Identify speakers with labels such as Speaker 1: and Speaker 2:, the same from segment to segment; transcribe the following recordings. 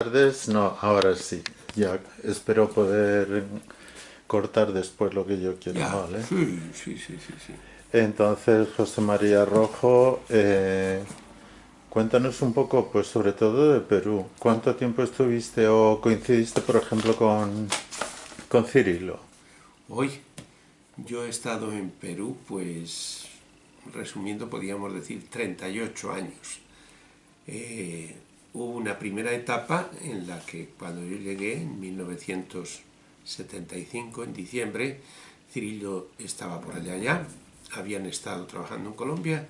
Speaker 1: tardes, no, ahora sí. Ya espero poder cortar después lo que yo quiero,
Speaker 2: Ya,
Speaker 1: ¿vale?
Speaker 2: sí, sí, sí, sí, sí.
Speaker 1: Entonces, José María Rojo, cuéntanos un poco, pues sobre todo de Perú. ¿Cuánto tiempo estuviste o coincidiste, por ejemplo, con Cirilo?
Speaker 2: Hoy yo he estado en Perú, pues, resumiendo, podríamos decir 38 años. Hubo una primera etapa en la que cuando yo llegué, en 1975, en diciembre, Cirilo estaba por allá ya, habían estado trabajando en Colombia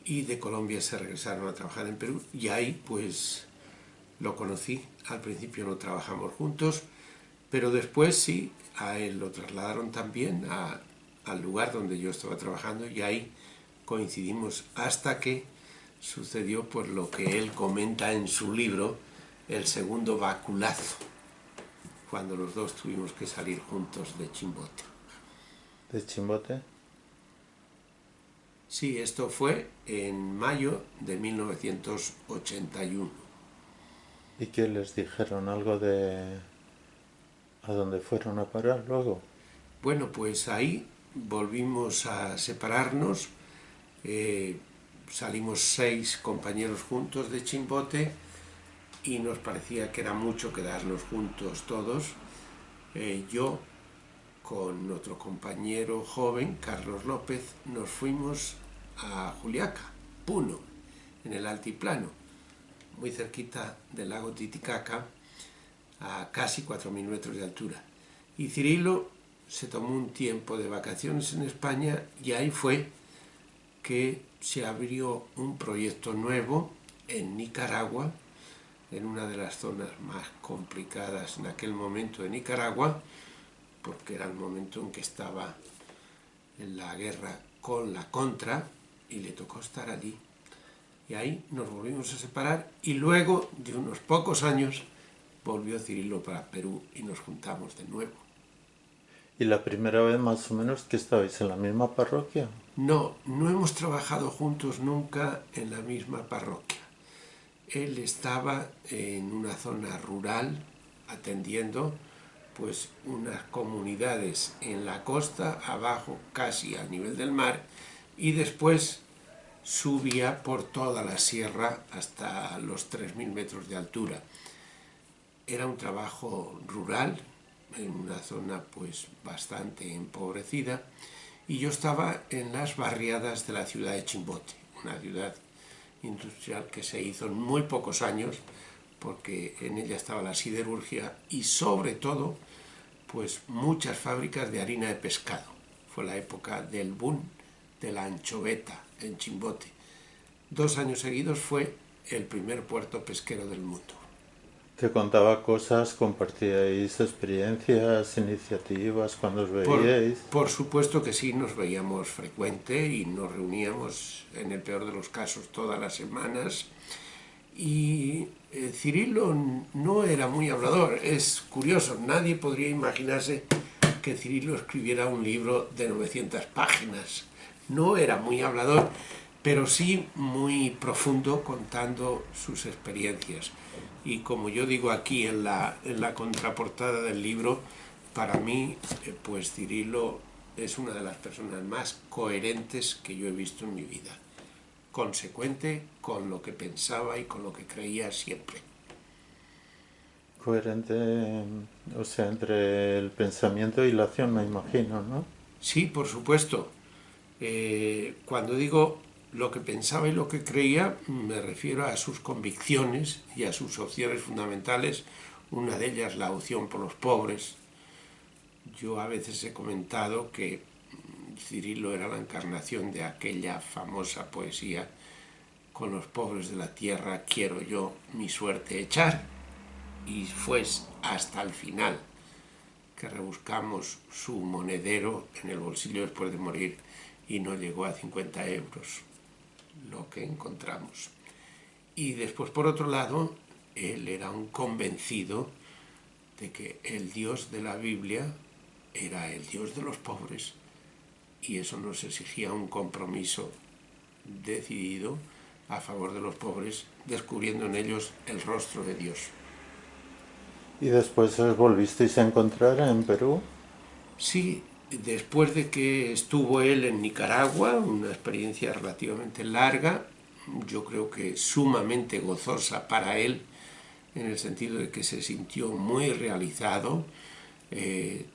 Speaker 2: y de Colombia se regresaron a trabajar en Perú y ahí pues lo conocí. Al principio no trabajamos juntos, pero después sí, a él lo trasladaron también al lugar donde yo estaba trabajando y ahí coincidimos hasta que sucedió por lo que él comenta en su libro, el segundo baculazo, cuando los dos tuvimos que salir juntos de Chimbote.
Speaker 1: ¿De Chimbote?
Speaker 2: Sí, esto fue en mayo de 1981.
Speaker 1: ¿Y qué les dijeron? ¿Algo de a dónde fueron a parar luego?
Speaker 2: Bueno, pues ahí volvimos a separarnos, eh, salimos 6 compañeros juntos de Chimbote y nos parecía que era mucho quedarnos juntos todos. Yo con otro compañero joven, Carlos López, nos fuimos a Juliaca, Puno, en el altiplano, muy cerquita del lago Titicaca, a casi 4.000 metros de altura. Y Cirilo se tomó un tiempo de vacaciones en España y ahí fue que se abrió un proyecto nuevo en Nicaragua, en una de las zonas más complicadas en aquel momento de Nicaragua, porque era el momento en que estaba en la guerra con la Contra y le tocó estar allí. Y ahí nos volvimos a separar y luego de unos pocos años volvió Cirilo para Perú y nos juntamos de nuevo.
Speaker 1: ¿Y la primera vez más o menos que estabais en la misma parroquia?
Speaker 2: No, no hemos trabajado juntos nunca en la misma parroquia. Él estaba en una zona rural atendiendo pues unas comunidades en la costa, abajo casi a nivel del mar, y después subía por toda la sierra hasta los 3.000 metros de altura. Era un trabajo rural, en una zona pues bastante empobrecida, y yo estaba en las barriadas de la ciudad de Chimbote, una ciudad industrial que se hizo en muy pocos años, porque en ella estaba la siderurgia y sobre todo pues muchas fábricas de harina de pescado. Fue la época del boom de la anchoveta en Chimbote. 2 años seguidos fue el primer puerto pesquero del mundo.
Speaker 1: Te contaba cosas, compartíais experiencias, iniciativas, cuando os
Speaker 2: Por,
Speaker 1: veíais.
Speaker 2: por supuesto que sí, nos veíamos frecuente y nos reuníamos, en el peor de los casos, todas las semanas. Y Cirilo no era muy hablador. Es curioso, nadie podría imaginarse que Cirilo escribiera un libro de 900 páginas. No era muy hablador, pero sí muy profundo contando sus experiencias. Y como yo digo aquí en la contraportada del libro, para mí, pues Cirilo es una de las personas más coherentes que yo he visto en mi vida. Consecuente con lo que pensaba y con lo que creía siempre.
Speaker 1: Coherente, o sea, entre el pensamiento y la acción, me imagino, ¿no?
Speaker 2: Sí, por supuesto. Cuando digo lo que pensaba y lo que creía, me refiero a sus convicciones y a sus opciones fundamentales, una de ellas la opción por los pobres. Yo a veces he comentado que Cirilo era la encarnación de aquella famosa poesía: con los pobres de la tierra quiero yo mi suerte echar. Y fue hasta el final que rebuscamos su monedero en el bolsillo después de morir y no llegó a 50 euros lo que encontramos. Y después, por otro lado, él era un convencido de que el Dios de la Biblia era el Dios de los pobres y eso nos exigía un compromiso decidido a favor de los pobres, descubriendo en ellos el rostro de Dios.
Speaker 1: ¿Y después os volvisteis a encontrar en Perú?
Speaker 2: Sí, después de que estuvo él en Nicaragua, una experiencia relativamente larga, yo creo que sumamente gozosa para él, en el sentido de que se sintió muy realizado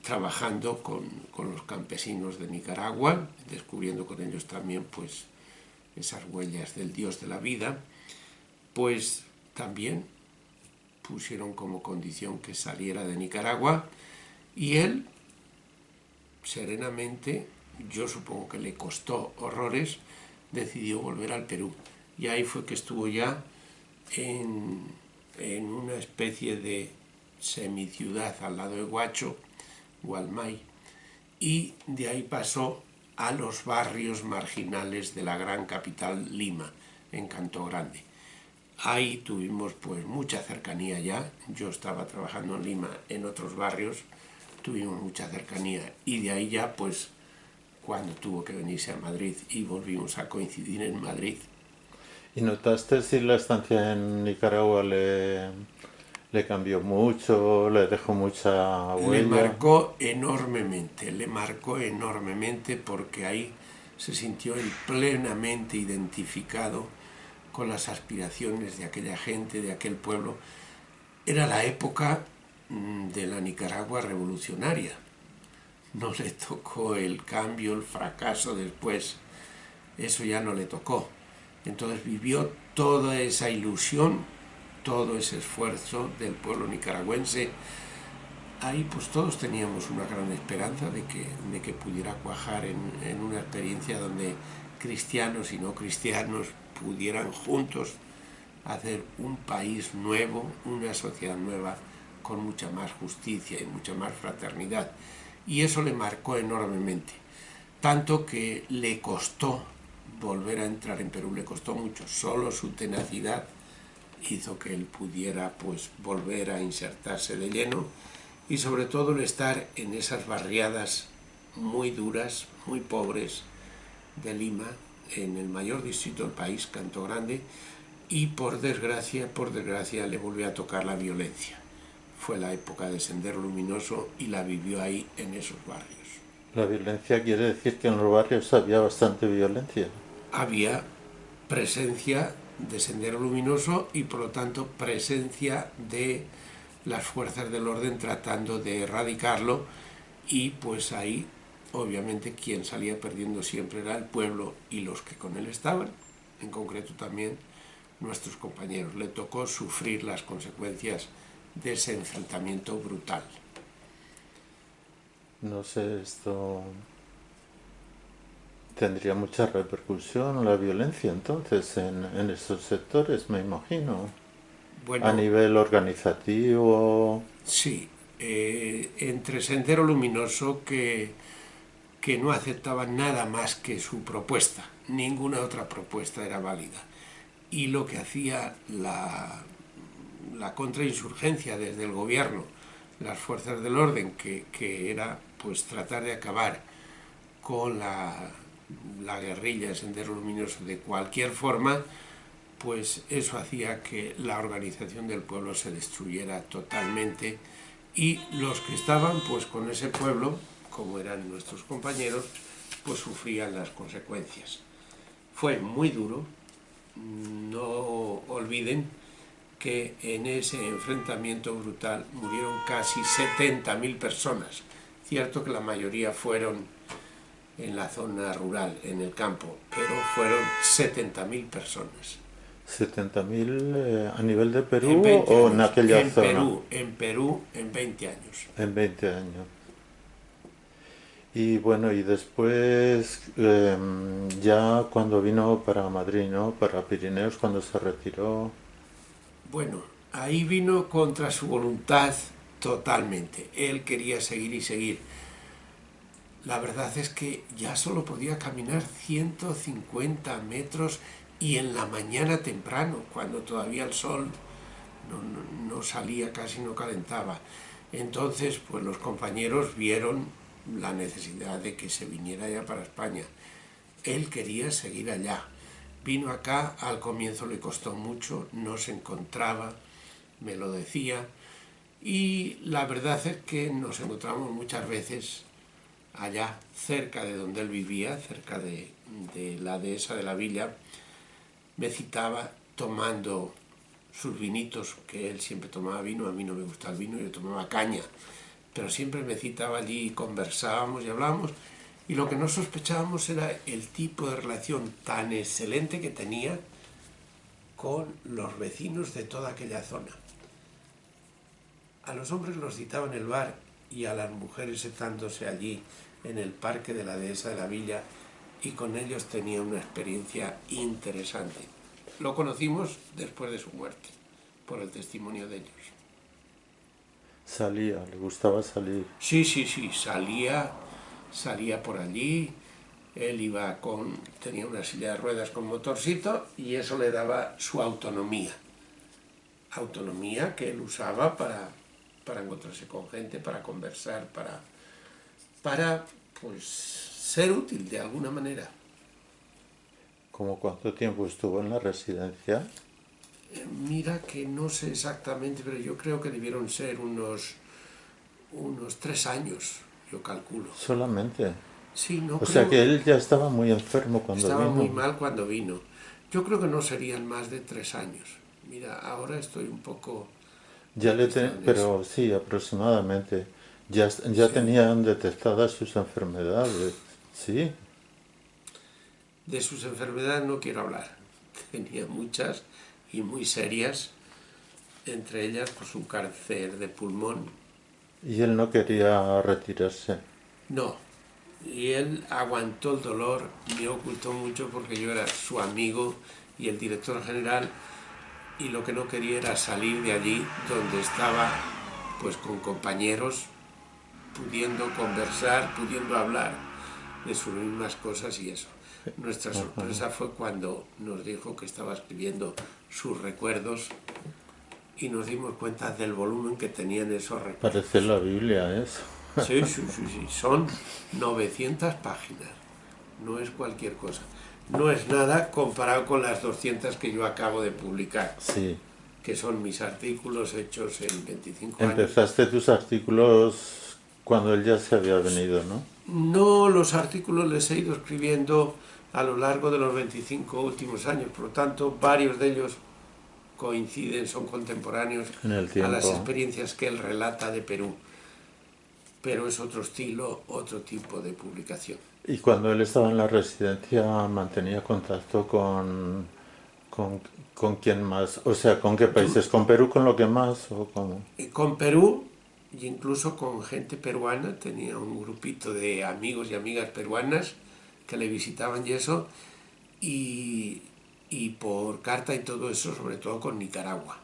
Speaker 2: trabajando con los campesinos de Nicaragua, descubriendo con ellos también pues esas huellas del Dios de la vida, pues también pusieron como condición que saliera de Nicaragua y él serenamente, yo supongo que le costó horrores, decidió volver al Perú. Y ahí fue que estuvo ya en una especie de semiciudad al lado de Huacho, Gualmay, y de ahí pasó a los barrios marginales de la gran capital Lima, en Canto Grande. Ahí tuvimos pues mucha cercanía ya, yo estaba trabajando en Lima en otros barrios, tuvimos mucha cercanía y de ahí ya pues cuando tuvo que venirse a Madrid y volvimos a coincidir en Madrid.
Speaker 1: ¿Y notaste si la estancia en Nicaragua le cambió mucho, le dejó mucha huella?
Speaker 2: Le marcó enormemente porque ahí se sintió él plenamente identificado con las aspiraciones de aquella gente, de aquel pueblo. Era la época de la Nicaragua revolucionaria. No le tocó el cambio, el fracaso después, eso ya no le tocó. Entonces vivió toda esa ilusión, todo ese esfuerzo del pueblo nicaragüense. Ahí pues todos teníamos una gran esperanza de que pudiera cuajar en una experiencia donde cristianos y no cristianos pudieran juntos hacer un país nuevo, una sociedad nueva, con mucha más justicia y mucha más fraternidad. Y eso le marcó enormemente. Tanto que le costó volver a entrar en Perú, le costó mucho. Solo su tenacidad hizo que él pudiera pues volver a insertarse de lleno y sobre todo el estar en esas barriadas muy duras, muy pobres de Lima, en el mayor distrito del país, Canto Grande, y por desgracia le volvió a tocar la violencia. Fue la época de Sendero Luminoso y la vivió ahí en esos barrios.
Speaker 1: La violencia quiere decir que en los barrios había bastante violencia.
Speaker 2: Había presencia de Sendero Luminoso y por lo tanto presencia de las fuerzas del orden tratando de erradicarlo y pues ahí obviamente quien salía perdiendo siempre era el pueblo y los que con él estaban, en concreto también nuestros compañeros. Le tocó sufrir las consecuencias de ese enfrentamiento brutal.
Speaker 1: No sé, esto tendría mucha repercusión la violencia entonces en esos sectores, me imagino. A
Speaker 2: Bueno,
Speaker 1: nivel organizativo.
Speaker 2: sí, entre Sendero Luminoso que no aceptaba nada más que su propuesta, ninguna otra propuesta era válida. Y lo que hacía la contrainsurgencia desde el gobierno, las fuerzas del orden, que era pues tratar de acabar con la guerrilla de Sendero Luminoso de cualquier forma, pues eso hacía que la organización del pueblo se destruyera totalmente y los que estaban pues con ese pueblo, como eran nuestros compañeros, pues sufrían las consecuencias. Fue muy duro, no olviden que en ese enfrentamiento brutal murieron casi 70.000 personas. Cierto que la mayoría fueron en la zona rural, en el campo, pero fueron 70.000 personas.
Speaker 1: 70.000 a nivel de
Speaker 2: En
Speaker 1: Perú
Speaker 2: 20
Speaker 1: o en
Speaker 2: años,
Speaker 1: aquella zona,
Speaker 2: En Perú, en 20 años.
Speaker 1: en 20 años. Y bueno, y después ya cuando vino para Madrid, ¿no? Para Pirineos, cuando se retiró.
Speaker 2: Bueno, ahí vino contra su voluntad totalmente. Él quería seguir y seguir. La verdad es que ya solo podía caminar 150 metros y en la mañana temprano, cuando todavía el sol no salía, casi no calentaba. Entonces, pues los compañeros vieron la necesidad de que se viniera ya para España. Él quería seguir allá. Vino acá, al comienzo le costó mucho, no se encontraba, me lo decía, Y la verdad es que nos encontramos muchas veces allá, cerca de donde él vivía, cerca de la dehesa de la villa. Me citaba tomando sus vinitos, que él siempre tomaba vino, a mí no me gusta el vino, yo tomaba caña, pero siempre me citaba allí y conversábamos y hablábamos, y lo que no sospechábamos era el tipo de relación tan excelente que tenía con los vecinos de toda aquella zona. A los hombres los citaba en el bar y a las mujeres sentándose allí en el parque de la dehesa de la villa, y con ellos tenía una experiencia interesante. Lo conocimos después de su muerte, por el testimonio de ellos.
Speaker 1: Salía, le gustaba salir.
Speaker 2: Sí, sí, sí, salía por allí, él tenía una silla de ruedas con motorcito y eso le daba su autonomía. Autonomía que él usaba para encontrarse con gente, para conversar, para pues ser útil de alguna manera.
Speaker 1: ¿Cómo cuánto tiempo estuvo en la residencia?
Speaker 2: Mira que no sé exactamente, pero yo creo que debieron ser unos 3 años, yo calculo.
Speaker 1: Solamente.
Speaker 2: Sí, no
Speaker 1: O sea
Speaker 2: creo.
Speaker 1: que él ya estaba muy enfermo cuando
Speaker 2: Estaba muy
Speaker 1: vino.
Speaker 2: mal cuando vino. Yo creo que no serían más de 3 años. Mira, ahora estoy un poco despistado en eso.
Speaker 1: Pero sí, aproximadamente. Ya
Speaker 2: Sí.
Speaker 1: tenían detectadas sus enfermedades. Sí.
Speaker 2: De sus enfermedades no quiero hablar. Tenía muchas y muy serias, entre ellas pues un cáncer de pulmón.
Speaker 1: Y él no quería retirarse.
Speaker 2: No, y él aguantó el dolor, me ocultó mucho porque yo era su amigo y el director general, y lo que no quería era salir de allí donde estaba pues con compañeros, pudiendo conversar, pudiendo hablar de sus mismas cosas y eso. Nuestra
Speaker 1: Ajá.
Speaker 2: sorpresa fue cuando nos dijo que estaba escribiendo sus recuerdos y nos dimos cuenta del volumen que tenían esos
Speaker 1: Parece
Speaker 2: recuerdos.
Speaker 1: la Biblia eso.
Speaker 2: Sí, sí, sí, sí, son 900 páginas, no es cualquier cosa. No es nada comparado con las 200 que yo acabo de publicar,
Speaker 1: Sí.
Speaker 2: que son mis artículos hechos en 25 años.
Speaker 1: Empezaste tus artículos cuando él ya se había venido, ¿no?
Speaker 2: No, los artículos les he ido escribiendo a lo largo de los 25 últimos años, por lo tanto, varios de ellos coinciden, son contemporáneos
Speaker 1: En el
Speaker 2: a las
Speaker 1: tiempo.
Speaker 2: experiencias que él relata de Perú, pero es otro estilo, otro tipo de publicación.
Speaker 1: Y cuando él estaba en la residencia mantenía contacto con, con quién más, o sea, ¿con qué países? ¿Con Perú con lo que más o cómo?
Speaker 2: Con Perú, e incluso con gente peruana, tenía un grupito de amigos y amigas peruanas que le visitaban y eso, y, y por carta y todo eso, sobre todo con Nicaragua.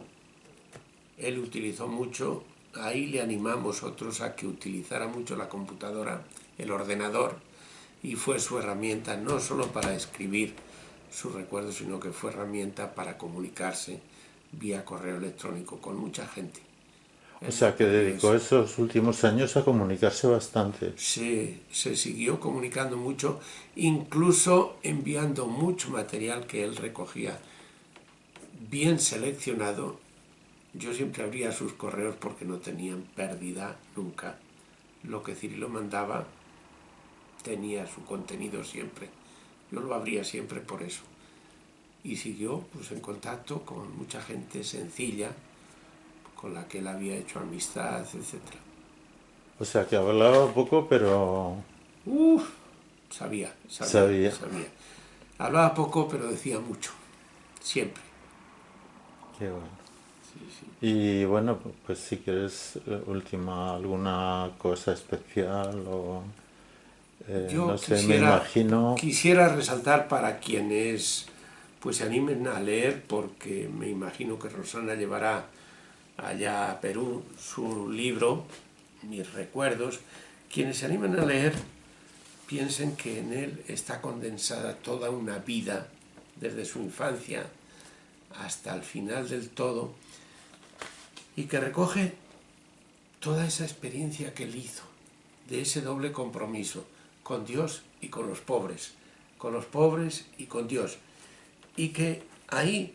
Speaker 2: Él utilizó mucho, ahí le animamos otros a que utilizara mucho la computadora, el ordenador, y fue su herramienta no solo para escribir sus recuerdos, sino que fue herramienta para comunicarse vía correo electrónico con mucha gente.
Speaker 1: O
Speaker 2: Él no
Speaker 1: sea, que
Speaker 2: perdió
Speaker 1: dedicó
Speaker 2: eso.
Speaker 1: esos últimos años a comunicarse bastante.
Speaker 2: Se siguió comunicando mucho, incluso enviando mucho material que él recogía bien seleccionado. Yo siempre abría sus correos porque no tenían pérdida nunca. Lo que Cirilo mandaba tenía su contenido siempre. Yo lo abría siempre por eso. Y siguió pues, en contacto con mucha gente sencilla, con la que él había hecho amistad, etc.
Speaker 1: O sea, que hablaba poco, pero
Speaker 2: Uf, sabía, sabía,
Speaker 1: sabía.
Speaker 2: sabía. Hablaba poco, pero decía mucho. Siempre.
Speaker 1: Qué bueno.
Speaker 2: Sí, sí.
Speaker 1: Y bueno, pues si quieres última alguna cosa especial o no
Speaker 2: Yo
Speaker 1: sé, me imagino.
Speaker 2: quisiera resaltar para quienes pues se animen a leer, porque me imagino que Rosana llevará allá a Perú su libro, Mis Recuerdos. Quienes se animen a leer piensen que en él está condensada toda una vida, desde su infancia hasta el final del todo, y que recoge toda esa experiencia que él hizo, de ese doble compromiso con Dios y con los pobres y con Dios, y que ahí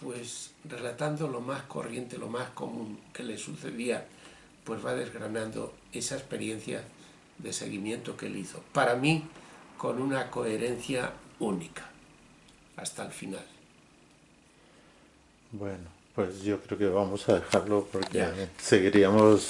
Speaker 2: pues relatando lo más corriente, lo más común que le sucedía, pues va desgranando esa experiencia de seguimiento que él hizo. Para mí, con una coherencia única, hasta el final.
Speaker 1: Bueno, pues yo creo que vamos a dejarlo porque
Speaker 2: Ya.
Speaker 1: seguiríamos